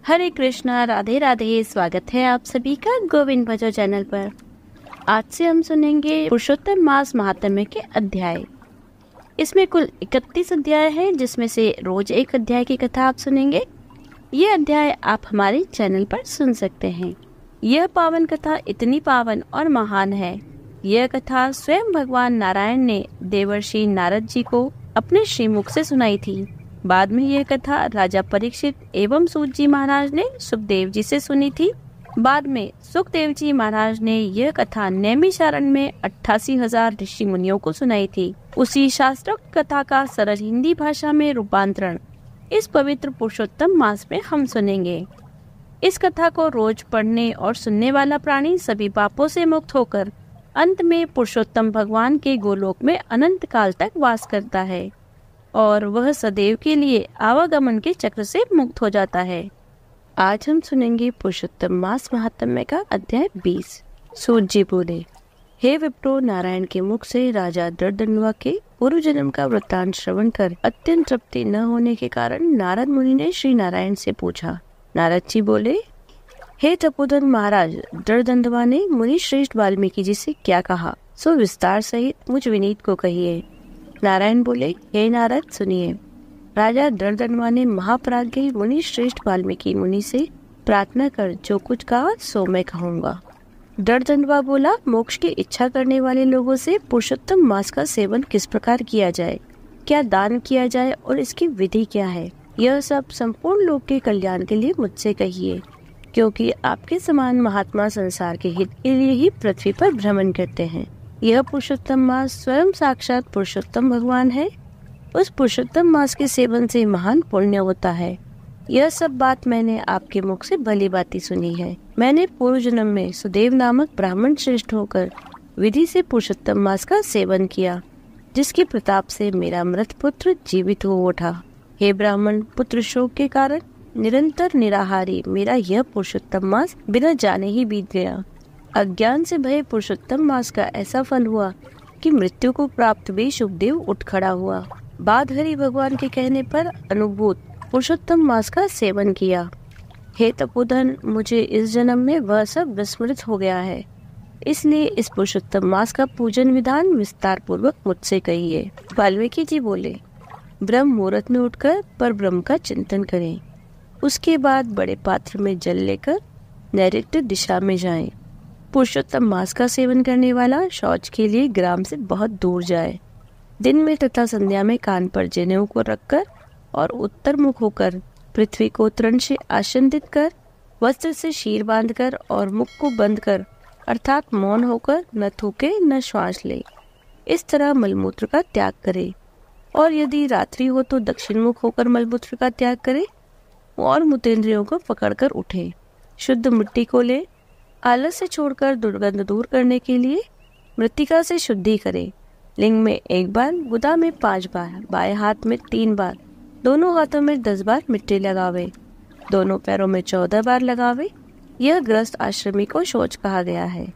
हरे कृष्णा, राधे राधे। स्वागत है आप सभी का गोविंद भजो चैनल पर। आज से हम सुनेंगे पुरुषोत्तम मास महात्म्य के अध्याय। इसमें कुल 31 अध्याय हैं, जिसमें से रोज एक अध्याय की कथा आप सुनेंगे। ये अध्याय आप हमारे चैनल पर सुन सकते हैं। यह पावन कथा इतनी पावन और महान है। यह कथा स्वयं भगवान नारायण ने देवर्षि नारद जी को अपने श्रीमुख से सुनाई थी। बाद में यह कथा राजा परीक्षित एवं सूत जी महाराज ने सुखदेव जी से सुनी थी। बाद में सुखदेव जी महाराज ने यह कथा नैमिषारण्य में 88,000 ऋषि मुनियों को सुनाई थी। उसी शास्त्रोक्त कथा का सरल हिंदी भाषा में रूपांतरण इस पवित्र पुरुषोत्तम मास में हम सुनेंगे। इस कथा को रोज पढ़ने और सुनने वाला प्राणी सभी पापों से मुक्त होकर अंत में पुरुषोत्तम भगवान के गोलोक में अनंत काल तक वास करता है और वह सदैव के लिए आवागमन के चक्र से मुक्त हो जाता है। आज हम सुनेंगे पुरुषोत्तम मास महात्म्य का अध्याय 20। सूत जी बोले, हे विप्रो, नारायण के मुख से राजा दर्दनवा के पूर्व जन्म का वृत्तांत श्रवण कर अत्यंत तृप्ति न होने के कारण नारद मुनि ने श्री नारायण से पूछा। नारद जी बोले, हे तपोधन महाराज, दर्दनवा ने मुनि श्रेष्ठ वाल्मीकि जी से क्या कहा, सो विस्तार सहित मुझ विनीत को कहिए। नारायण बोले, हे नारद, सुनिए। राजा दर्दनवा ने महाप्राज्ञ मुनि श्रेष्ठ वाल्मीकि मुनि से प्रार्थना कर जो कुछ कहा सो मैं कहूँगा। दर्दनवा बोला, मोक्ष की इच्छा करने वाले लोगों से पुरुषोत्तम मास का सेवन किस प्रकार किया जाए, क्या दान किया जाए और इसकी विधि क्या है, यह सब संपूर्ण लोक के कल्याण के लिए मुझसे कहिए, क्योंकि आपके समान महात्मा संसार के हित के लिए ही पृथ्वी पर भ्रमण करते हैं। यह पुरुषोत्तम मास स्वयं साक्षात पुरुषोत्तम भगवान है। उस पुरुषोत्तम मास के सेवन से महान पुण्य होता है। यह सब बात मैंने आपके मुख से भली भांति सुनी है। मैंने पूर्व जन्म में सुदेव नामक ब्राह्मण श्रेष्ठ होकर विधि से पुरुषोत्तम मास का सेवन किया, जिसके प्रताप से मेरा मृत पुत्र जीवित हो उठा। हे ब्राह्मण पुत्र, शोक के कारण निरंतर निराहारी मेरा यह पुरुषोत्तम मास बिना जाने ही बीत गया। अज्ञान से भय पुरुषोत्तम मास का ऐसा फल हुआ कि मृत्यु को प्राप्त भी शुभदेव उठ खड़ा हुआ। बाद हरि भगवान के कहने पर अनुभूत पुरुषोत्तम मास का सेवन किया। हे तपोधन, मुझे इस जन्म में वह सब विस्मृत हो गया है, इसलिए इस पुरुषोत्तम मास का पूजन विधान विस्तार पूर्वक मुझसे कहिए। वाल्मीकि जी बोले, ब्रह्म मुहूर्त में उठकर पर ब्रह्म का चिंतन करें। उसके बाद बड़े पात्र में जल लेकर नैऋत्य दिशा में जाएं। पुरुषोत्तम मास का सेवन करने वाला शौच के लिए ग्राम से बहुत दूर जाए। दिन में तथा संध्या में कान पर जनेऊ को रखकर और उत्तर मुख होकर पृथ्वी को तृण से आच्छादित कर वस्त्र से शीर बांधकर और मुख को बंद कर अर्थात मौन होकर न थूके न श्वास ले। इस तरह मलमूत्र का त्याग करे और यदि रात्रि हो तो दक्षिण मुख होकर मलमूत्र का त्याग करे और मूत्रेंद्रियों को पकड़कर उठे। शुद्ध मिट्टी को ले आलस से छोड़कर दुर्गंध दूर करने के लिए मृत्तिका से शुद्धि करे। लिंग में 1 बार, गुदा में 5 बार, बाएं हाथ में 3 बार, दोनों हाथों में 10 बार मिट्टी लगावे, दोनों पैरों में 14 बार लगावे। यह ग्रस्त आश्रमी को शौच कहा गया है।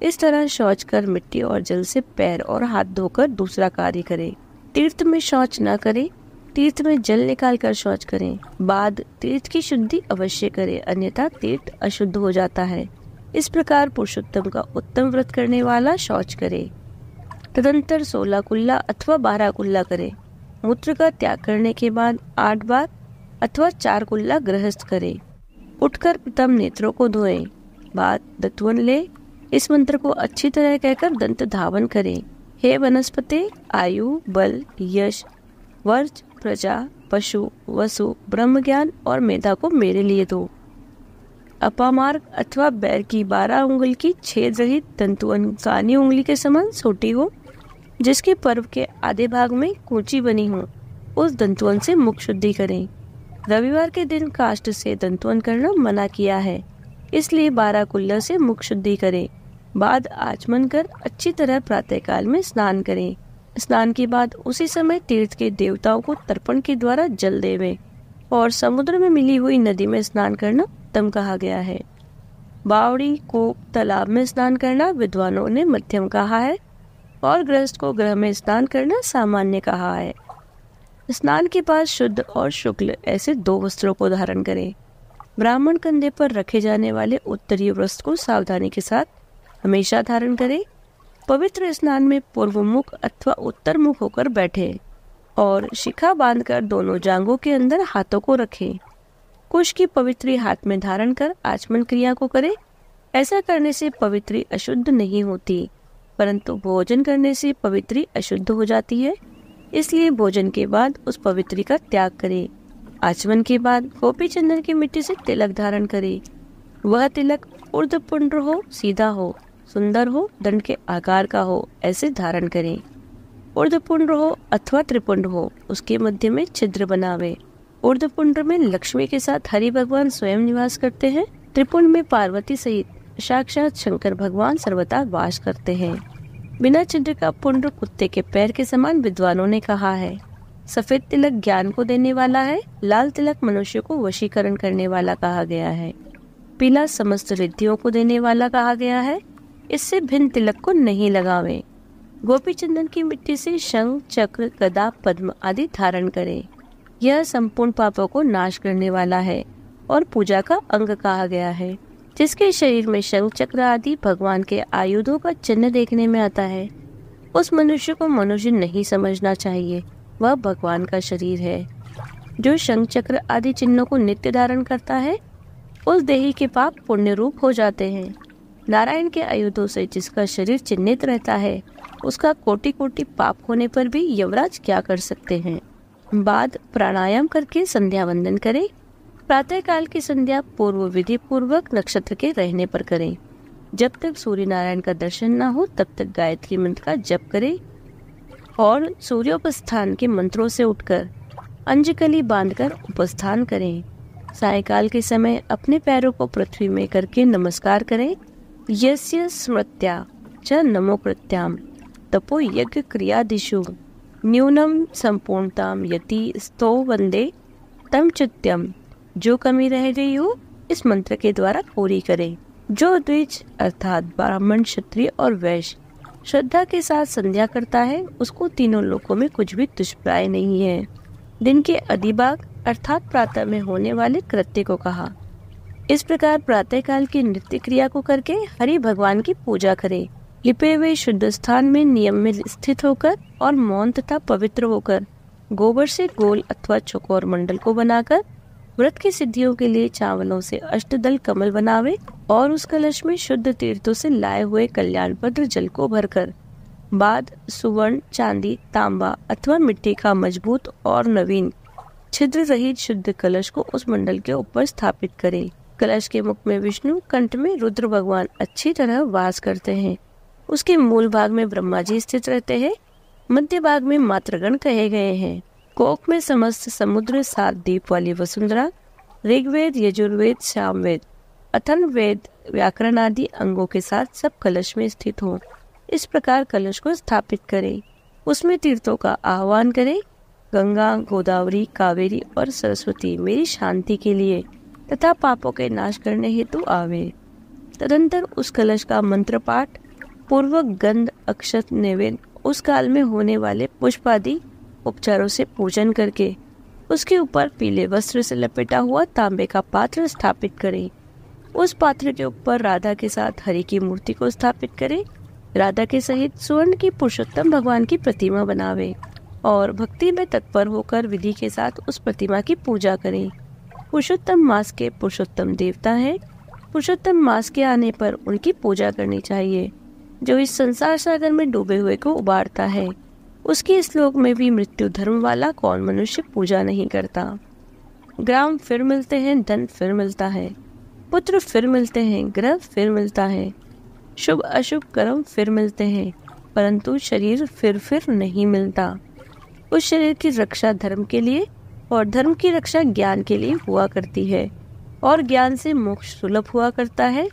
इस तरह शौच कर मिट्टी और जल से पैर और हाथ धोकर दूसरा कार्य करे। तीर्थ में शौच न करे, तीर्थ में जल निकाल कर शौच करें। बाद तीर्थ की शुद्धि अवश्य करे, अन्यथा तीर्थ अशुद्ध हो जाता है। इस प्रकार पुरुषोत्तम का उत्तम व्रत करने वाला शौच करे। तदंतर 16 कुल्ला अथवा 12 कुल्ला करे। मूत्र का त्याग करने के बाद 8 बार अथवा 4 कुल्ला गृहस्थ करे। उठकर प्रथम नेत्रों को धोए, बाद दंतवन ले। इस मंत्र को अच्छी तरह कहकर दंत धावन करे। हे वनस्पति, आयु, बल, यश, वर्ज, प्रजा, पशु, वसु, ब्रह्म ज्ञान और मेधा को मेरे लिए दो। अपामार्ग अथवा बैर की 12 उंगल की छेद रहित दंतुअन कानी उंगली के समान छोटी हो, जिसके पर्व के आधे भाग में कूंची बनी हो, उस दंतुअन से मुख शुद्धि करें। रविवार के दिन काष्ठ से दंतुअन करना मना किया है, इसलिए 12 कुल्ला से मुख शुद्धि करें। बाद आचमन कर अच्छी तरह प्रातःकाल में स्नान करें। स्नान के बाद उसी समय तीर्थ के देवताओं को तर्पण के द्वारा जल देवें और समुद्र में मिली हुई नदी में स्नान करना उत्तम कहा गया है। बावड़ी को तालाब में स्नान करना विद्वानों ने मध्यम कहा है और गृहस्थ को गृह में स्नान करना सामान्य कहा है। स्नान के बाद शुद्ध और शुक्ल ऐसे 2 वस्त्रों को धारण करें। ब्राह्मण कंधे पर रखे जाने वाले उत्तरीय वस्त्र को सावधानी के साथ हमेशा धारण करें। पवित्र स्नान में पूर्व मुख अथवा उत्तर मुख होकर बैठे और शिखा बांधकर दोनों जांघों के अंदर हाथों को रखें। कुश की पवित्री हाथ में धारण कर आचमन क्रिया को करें। ऐसा करने से पवित्री अशुद्ध नहीं होती, परंतु भोजन करने से पवित्री अशुद्ध हो जाती है। इसलिए भोजन के बाद उस पवित्री का त्याग करें। आचमन के बाद गोपी चंदन की मिट्टी से तिलक धारण करें। वह तिलक ऊर्ध्वपुंड हो, सीधा हो, सुंदर हो, दंड के आकार का हो, ऐसे धारण करें। ऊर्ध्वपुंड हो अथवा त्रिपुंड हो, उसके मध्य में छिद्र बनावे। ऊर्ध्वपुंड में लक्ष्मी के साथ हरि भगवान स्वयं निवास करते हैं। त्रिपुंड में पार्वती सहित साक्षात शंकर भगवान सर्वदा वास करते हैं। बिना छिद्र का पुंड कुत्ते के पैर के समान विद्वानों ने कहा है। सफेद तिलक ज्ञान को देने वाला है। लाल तिलक मनुष्य को वशीकरण करने वाला कहा गया है। पीला समस्त रिद्धियों को देने वाला कहा गया है। इससे भिन्न तिलक को नहीं लगावे। गोपी चंदन की मिट्टी से शंख, चक्र, गदा, पद्म आदि धारण करें। यह संपूर्ण पापों को नाश करने वाला है और पूजा का अंग कहा गया है। जिसके शरीर में शंख, चक्र आदि भगवान के आयुधों का चिन्ह देखने में आता है, उस मनुष्य को मनुष्य नहीं समझना चाहिए, वह भगवान का शरीर है। जो शंख, चक्र आदि चिन्हों को नित्य धारण करता है, उस देही के पाप पुण्य रूप हो जाते हैं। नारायण के आयुधों से जिसका शरीर चिन्हित रहता है, उसका कोटि कोटि पाप होने पर भी यमराज क्या कर सकते हैं। बाद प्राणायाम करके संध्या वंदन करें। प्रातः काल की संध्या पूर्व विधि पूर्वक नक्षत्र के रहने पर करें। जब तक सूर्य नारायण का दर्शन न हो तब तक गायत्री मंत्र का जप करें और सूर्योपस्थान के मंत्रों से उठकर अंजकली बांधकर उपस्थान करें। सायकाल के समय अपने पैरों को पृथ्वी में करके नमस्कार करें। यस्य स्मृत्या च नमो कृत्याम तपो यज्ञ क्रियादिषु न्यूनम संपूर्णताम यति स्तो वंदे तम चित्यम। जो कमी रह गई हो इस मंत्र के द्वारा पूरी करें। जो द्विज अर्थात ब्राह्मण, क्षत्रिय और वैश्य श्रद्धा के साथ संध्या करता है, उसको तीनों लोकों में कुछ भी दुष्प्राय नहीं है। दिन के अधिभाग अर्थात प्रातः में होने वाले कृत्य को कहा। इस प्रकार प्रातः काल की नित्य क्रिया को करके हरि भगवान की पूजा करें। लिपे हुए शुद्ध स्थान में नियम में स्थित होकर और मौन तथा पवित्र होकर गोबर से गोल अथवा चौकोर मंडल को बनाकर व्रत की सिद्धियों के लिए चावलों से अष्टदल कमल बनावे और उस कलश में शुद्ध तीर्थों से लाए हुए कल्याण पत्र जल को भरकर बाद सुवर्ण, चांदी, तांबा अथवा मिट्टी का मजबूत और नवीन छिद्र रहित शुद्ध कलश को उस मंडल के ऊपर स्थापित करें। कलश के मुख में विष्णु, कंठ में रुद्र भगवान अच्छी तरह वास करते हैं। उसके मूल भाग में ब्रह्मा जी स्थित रहते हैं। मध्य भाग में मातृगण कहे गए हैं। कोक में समस्त समुद्र, 7 दीप वाली वसुंधरा, ऋग्वेद, यजुर्वेद, सामवेद, अथर्ववेद, व्याकरण आदि अंगों के साथ सब कलश में स्थित हो। इस प्रकार कलश को स्थापित करें। उसमें तीर्थों का आह्वान करें। गंगा, गोदावरी, कावेरी और सरस्वती मेरी शांति के लिए तथा पापों के नाश करने हेतु आवे। तदंतर उस कलश का मंत्र पाठ पूर्वक गंध, अक्षत, नैवेद्य, उस काल में होने वाले पुष्पादि उपचारों से पूजन करके उसके ऊपर पीले वस्त्र से लपेटा हुआ तांबे का पात्र स्थापित करें। उस पात्र के ऊपर राधा के साथ हरि की मूर्ति को स्थापित करें। राधा के सहित स्वर्ण की पुरुषोत्तम भगवान की प्रतिमा बनावे और भक्ति में तत्पर होकर विधि के साथ उस प्रतिमा की पूजा करें। पुरुषोत्तम मास के पुरुषोत्तम देवता है। पुरुषोत्तम मास के आने पर उनकी पूजा करनी चाहिए। जो इस संसार सागर में डूबे हुए को उबारता है, उसकी इस लोक में भी मृत्यु धर्म वाला कौन मनुष्य पूजा नहीं करता। ग्राम फिर मिलते हैं, धन फिर मिलता है, पुत्र फिर मिलते हैं, ग्रह फिर मिलता है, शुभ अशुभ कर्म फिर मिलते हैं, परंतु शरीर फिर नहीं मिलता। उस शरीर की रक्षा धर्म के लिए और धर्म की रक्षा ज्ञान के लिए हुआ करती है और ज्ञान से मोक्ष सुलभ हुआ करता है।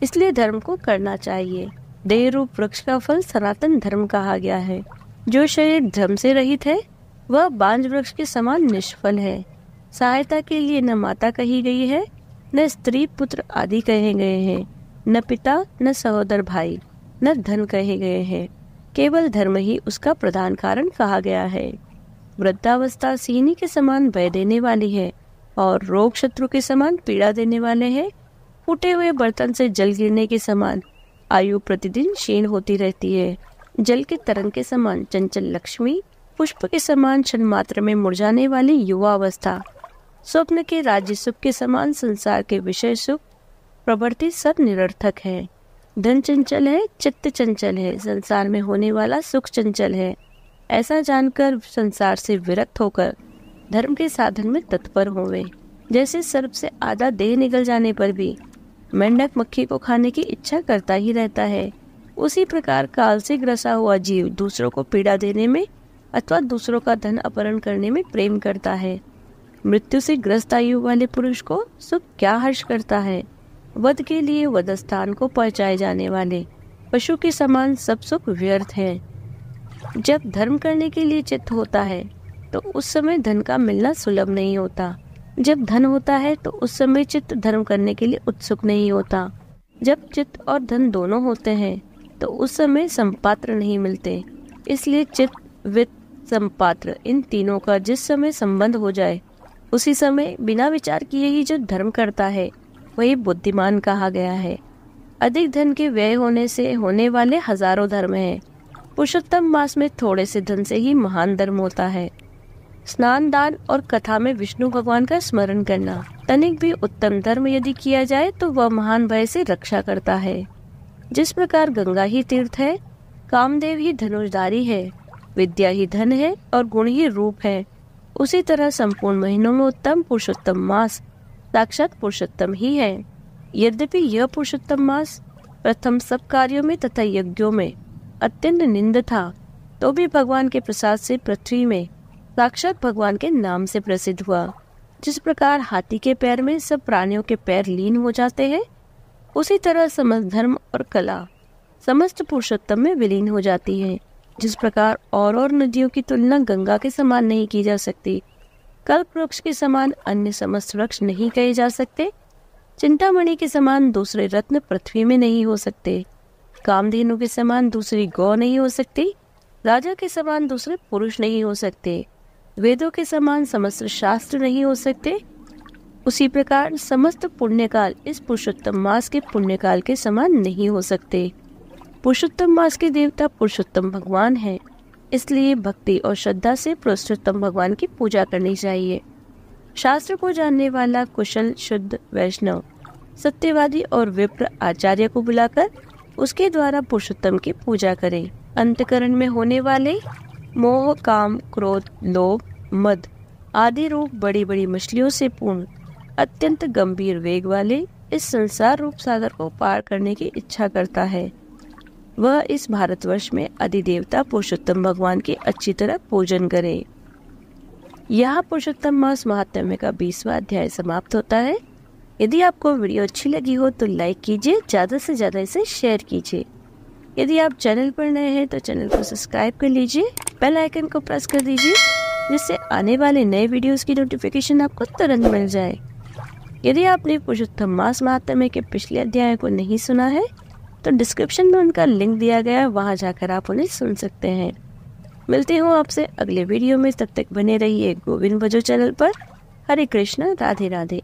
इसलिए धर्म को करना चाहिए। देह रूप वृक्ष का फल सनातन धर्म कहा गया है। जो शरीर धर्म से रहित है वह बांज वृक्ष के समान निष्फल है। सहायता के लिए न माता कही गई है, न स्त्री पुत्र आदि कहे गए हैं, न पिता, न सहोदर भाई, न धन कहे गए हैं। केवल धर्म ही उसका प्रधान कारण कहा गया है। वृद्धावस्था सिहनी के समान भय देने वाली है और रोग शत्रु के समान पीड़ा देने वाले हैं। फूटे हुए बर्तन से जल गिरने के समान आयु प्रतिदिन क्षीण होती रहती है। जल के तरंग के समान चंचल लक्ष्मी, पुष्प के समान क्षण मात्र में मुरझाने वाली युवा अवस्था, स्वप्न के राज्य सुख के समान संसार के विषय सुख प्रवृत्ति सब निरर्थक है। धन चंचल है, चित्त चंचल है, संसार में होने वाला सुख चंचल है। ऐसा जानकर संसार से विरक्त होकर धर्म के साधन में तत्पर होवे। जैसे सर्प से आधा देह निकल जाने पर भी मेंढक मक्खी को खाने की इच्छा करता ही रहता है, उसी प्रकार काल से ग्रसा हुआ जीव दूसरों को पीड़ा देने में अथवा दूसरों का धन अपहरण करने में प्रेम करता है। मृत्यु से ग्रस्त आयु वाले पुरुष को सुख क्या हर्ष करता है। वध के लिए वध स्थान को पहुंचाए जाने वाले पशु के समान सब सुख व्यर्थ है। जब धर्म करने के लिए चित्त होता है तो उस समय धन का मिलना सुलभ नहीं होता। जब धन होता है तो उस समय चित्त धर्म करने के लिए उत्सुक नहीं होता। जब चित्त और धन दोनों होते हैं तो उस समय संपात्र नहीं मिलते। इसलिए चित्त, वित्त, संपात्र इन तीनों का जिस समय संबंध हो जाए उसी समय बिना विचार किए ही जो धर्म करता है वही बुद्धिमान कहा गया है। अधिक धन के व्यय होने से होने वाले हजारों धर्म हैं। पुरुषोत्तम मास में थोड़े से धन से ही महान धर्म होता है। स्नान, दान और कथा में विष्णु भगवान का स्मरण करना, तनिक भी उत्तम धर्म यदि किया जाए तो वह महान भय से रक्षा करता है। जिस प्रकार गंगा ही तीर्थ है, कामदेव ही धनुषधारी है, विद्या ही धन है और गुण ही रूप है, उसी तरह संपूर्ण महीनों में उत्तम पुरुषोत्तम मास साक्षात पुरुषोत्तम ही है। यद्यपि यह पुरुषोत्तम मास प्रथम सब कार्यों में तथा यज्ञों में अत्यंत निंद था, तो भी भगवान के प्रसाद से पृथ्वी में साक्षात भगवान के नाम से प्रसिद्ध हुआ। जिस प्रकार हाथी के पैर में सब प्राणियों के पैर लीन हो जाते हैं, उसी तरह समस्त धर्म और कला समस्त पुरुषोत्तम में विलीन हो जाती है। जिस प्रकार और नदियों की तुलना गंगा के समान नहीं की जा सकती, कल्प वृक्ष के समान अन्य समस्त वृक्ष नहीं कहे जा सकते, चिंतामणि के समान दूसरे रत्न पृथ्वी में नहीं हो सकते, कामधेनु के समान दूसरी गौ नहीं हो सकती, राजा के समान दूसरे पुरुष नहीं हो सकते, वेदों के समान समस्त शास्त्र नहीं हो सकते, उसी प्रकार समस्त पुण्यकाल इस पुरुषोत्तम मास के पुण्यकाल के समान नहीं हो सकते। पुरुषोत्तम मास के देवता पुरुषोत्तम भगवान हैं, इसलिए भक्ति और श्रद्धा से पुरुषोत्तम भगवान की पूजा करनी चाहिए। शास्त्र को जानने वाला कुशल शुद्ध वैष्णव सत्यवादी और विप्र आचार्य को बुलाकर उसके द्वारा पुरुषोत्तम की पूजा करें। अंतकरण में होने वाले मोह, काम, क्रोध, लोभ, मद आदि रूप बड़ी बड़ी मछलियों से पूर्ण अत्यंत गंभीर वेग वाले इस संसार रूप सागर को पार करने की इच्छा करता है, वह इस भारतवर्ष में अधिदेवता पुरुषोत्तम भगवान की अच्छी तरह पूजन करे। यहाँ पुरुषोत्तम मास महात्म्य का 20वां अध्याय समाप्त होता है। यदि आपको वीडियो अच्छी लगी हो तो लाइक कीजिए, ज़्यादा से ज़्यादा इसे शेयर कीजिए। यदि आप चैनल पर नए हैं तो चैनल को सब्सक्राइब कर लीजिए, बेल आइकन को प्रेस कर दीजिए, जिससे आने वाले नए वीडियोस की नोटिफिकेशन आपको तुरंत मिल जाए। यदि आपने पुरुषोत्तम मास महात्म्य के पिछले अध्याय को नहीं सुना है तो डिस्क्रिप्शन में उनका लिंक दिया गया है, वहां जाकर आप उन्हें सुन सकते हैं। मिलते हूँ आपसे अगले वीडियो में, तब तक बने रहिए गोविंद भजो चैनल पर। हरे कृष्ण, राधे राधे।